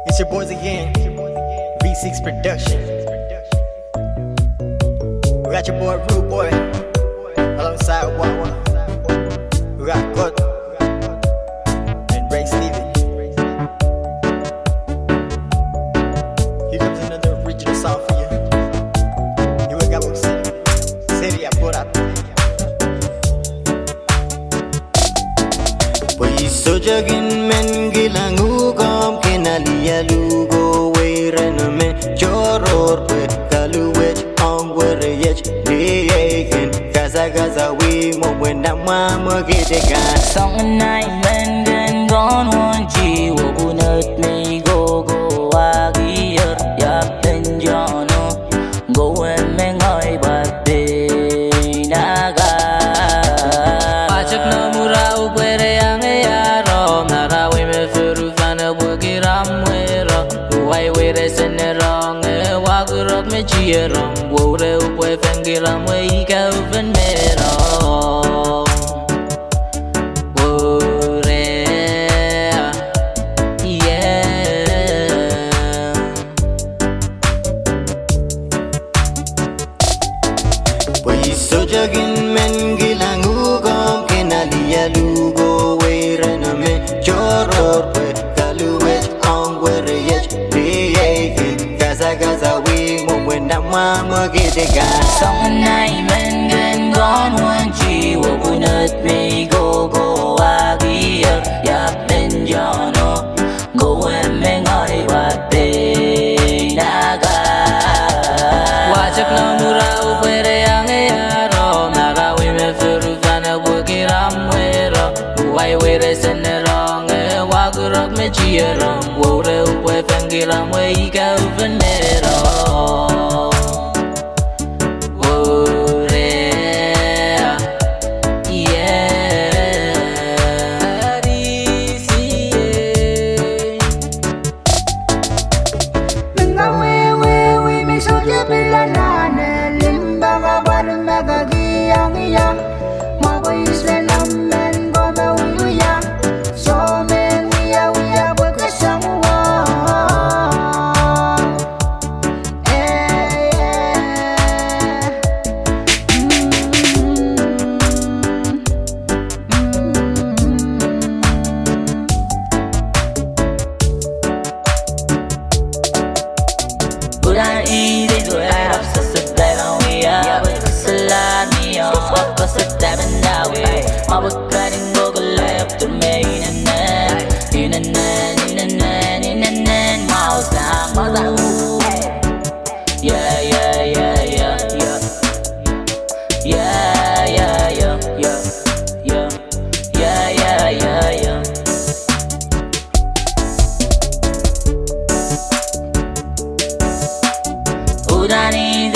It's your boys again, V6 Production. We got your boy Rude Boy alongside Wawa. We got God and Ray Steven. Here comes another original song for you. You ain't got what City I put out. Sojagin men gilangu kom kenalia lugo weirana men choror pet kaluwech ongwerech diegen gaza we mo wenda mama gidega song nai men gen gon won ji wo bunat me go agier ya ben jono go en men oi batte naga pachak na murau pere yang me cheeram wore upwe fengiram we ka ven mero wore yeah boy sojagin men gilangu kom kenalia lugo weirana me choror pet kaluwech ongwerech diegen gaza we mama gidega song nai men gen gon won chi wo bunat me go agier ya ben jono go en men oi watte naga wachak na murau pere yang ro naga we me furu fana wogiram wero wai we resen rong wagurok me chieram wo re we fangiram we ka venero Udani